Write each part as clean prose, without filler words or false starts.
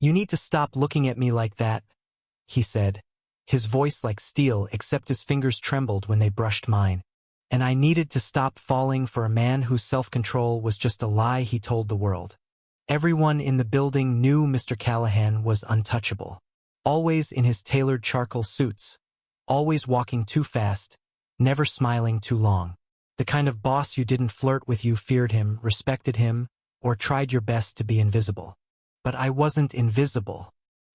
"You need to stop looking at me like that," he said, his voice like steel except his fingers trembled when they brushed mine. And I needed to stop falling for a man whose self-control was just a lie he told the world. Everyone in the building knew Mr. Callahan was untouchable. Always in his tailored charcoal suits. Always walking too fast. Never smiling too long. The kind of boss you didn't flirt with. You feared him, respected him, or tried your best to be invisible. But I wasn't invisible.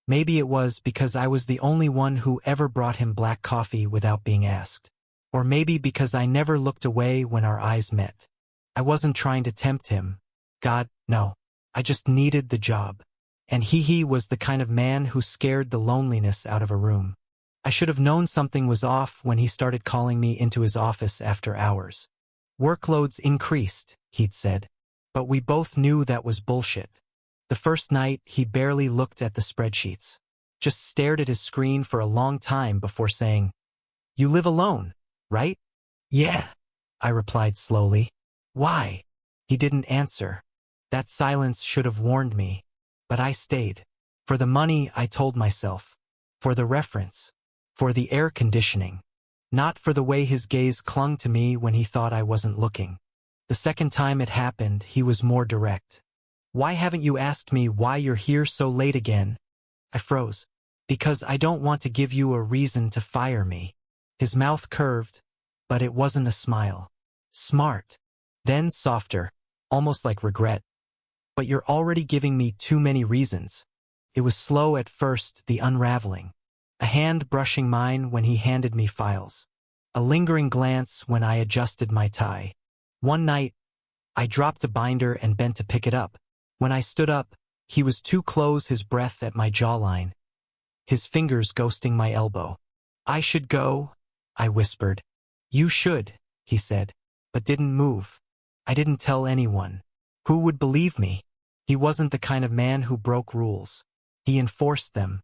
Maybe it was because I was the only one who ever brought him black coffee without being asked. Or maybe because I never looked away when our eyes met. I wasn't trying to tempt him. God, no. I just needed the job. And he was the kind of man who scared the loneliness out of a room. I should have known something was off when he started calling me into his office after hours. Workloads increased, he'd said. But we both knew that was bullshit. The first night, he barely looked at the spreadsheets. Just stared at his screen for a long time before saying, "You live alone, right?" "Yeah," I replied slowly. "Why?" He didn't answer. That silence should have warned me. But I stayed. For the money, I told myself. For the reference. For the air conditioning. Not for the way his gaze clung to me when he thought I wasn't looking. The second time it happened, he was more direct. "Why haven't you asked me why you're here so late again?" I froze. "Because I don't want to give you a reason to fire me." His mouth curved, but it wasn't a smile. Smart. Then softer, almost like regret. "But you're already giving me too many reasons." It was slow at first, the unraveling. A hand brushing mine when he handed me files. A lingering glance when I adjusted my tie. One night, I dropped a binder and bent to pick it up. When I stood up, he was too close, his breath at my jawline. His fingers ghosting my elbow. "I should go," I whispered. "You should," he said, but didn't move. I didn't tell anyone. Who would believe me? He wasn't the kind of man who broke rules. He enforced them.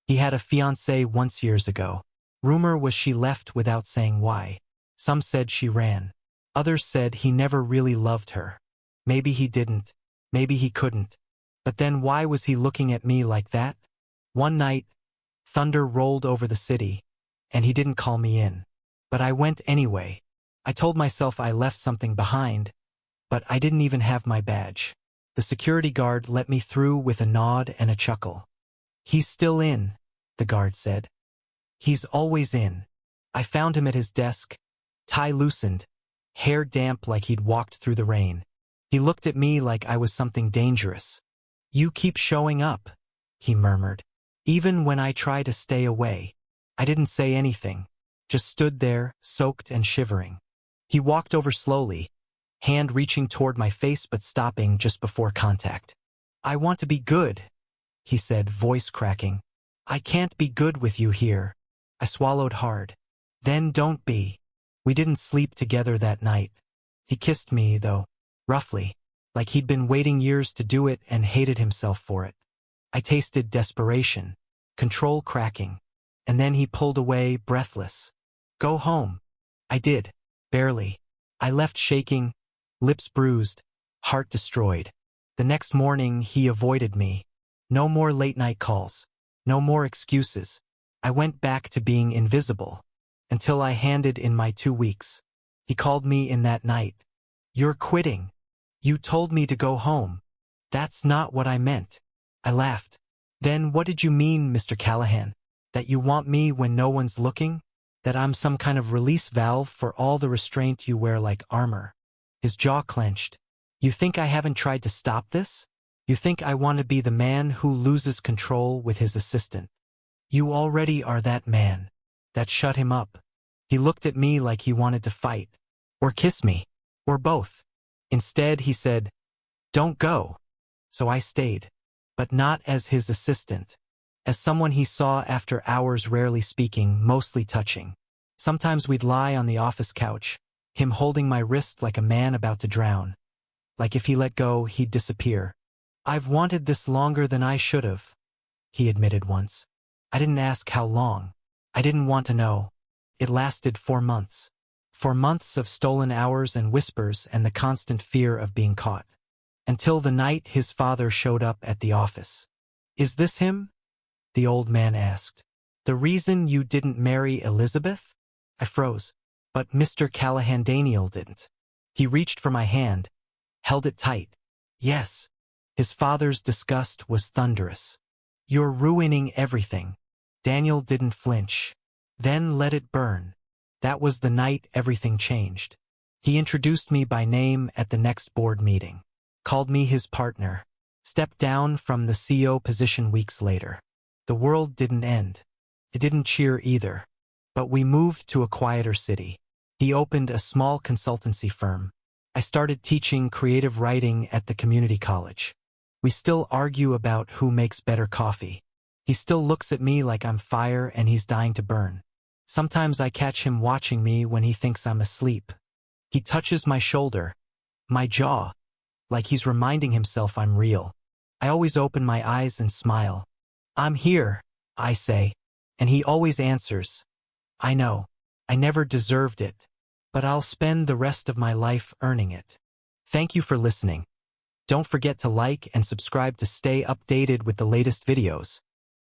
He had a fiancée once years ago. Rumor was she left without saying why. Some said she ran. Others said he never really loved her. Maybe he didn't. Maybe he couldn't. But then why was he looking at me like that? One night, thunder rolled over the city, and he didn't call me in. But I went anyway. I told myself I left something behind, but I didn't even have my badge. The security guard let me through with a nod and a chuckle. "He's still in," the guard said. "He's always in." I found him at his desk, tie loosened, hair damp like he'd walked through the rain. He looked at me like I was something dangerous. "You keep showing up," he murmured. "Even when I try to stay away." I didn't say anything, just stood there, soaked and shivering. He walked over slowly, hand reaching toward my face but stopping just before contact. "I want to be good," he said, voice cracking. "I can't be good with you here." I swallowed hard. "Then don't be." We didn't sleep together that night. He kissed me, though, roughly, like he'd been waiting years to do it and hated himself for it. I tasted desperation, control cracking, and then he pulled away, breathless. "Go home." I did, barely. I left shaking, lips bruised, heart destroyed. The next morning, he avoided me. No more late-night calls. No more excuses. I went back to being invisible, until I handed in my 2 weeks. He called me in that night. "You're quitting. You told me to go home." "That's not what I meant." I laughed. "Then what did you mean, Mr. Callahan? That you want me when no one's looking? That I'm some kind of release valve for all the restraint you wear like armor?" His jaw clenched. "You think I haven't tried to stop this? You think I want to be the man who loses control with his assistant? You already are that man." That shut him up. He looked at me like he wanted to fight. Or kiss me. Or both. Instead, he said, "Don't go." So I stayed. But not as his assistant. As someone he saw after hours, rarely speaking, mostly touching. Sometimes we'd lie on the office couch, him holding my wrist like a man about to drown. Like if he let go, he'd disappear. "I've wanted this longer than I should have," he admitted once. I didn't ask how long. I didn't want to know. It lasted 4 months. 4 months of stolen hours and whispers and the constant fear of being caught. Until the night his father showed up at the office. Is this him? The old man asked. The reason you didn't marry Elizabeth? I froze. But Mr. Callahan Daniel didn't. He reached for my hand, held it tight. Yes. His father's disgust was thunderous. You're ruining everything. Daniel didn't flinch. Then let it burn. That was the night everything changed. He introduced me by name at the next board meeting. Called me his partner. Stepped down from the CEO position weeks later. The world didn't end. It didn't cheer either. But we moved to a quieter city. He opened a small consultancy firm. I started teaching creative writing at the community college. We still argue about who makes better coffee. He still looks at me like I'm fire and he's dying to burn. Sometimes I catch him watching me when he thinks I'm asleep. He touches my shoulder, my jaw, like he's reminding himself I'm real. I always open my eyes and smile. I'm here, I say, and he always answers. I know, I never deserved it, but I'll spend the rest of my life earning it. Thank you for listening. Don't forget to like and subscribe to stay updated with the latest videos.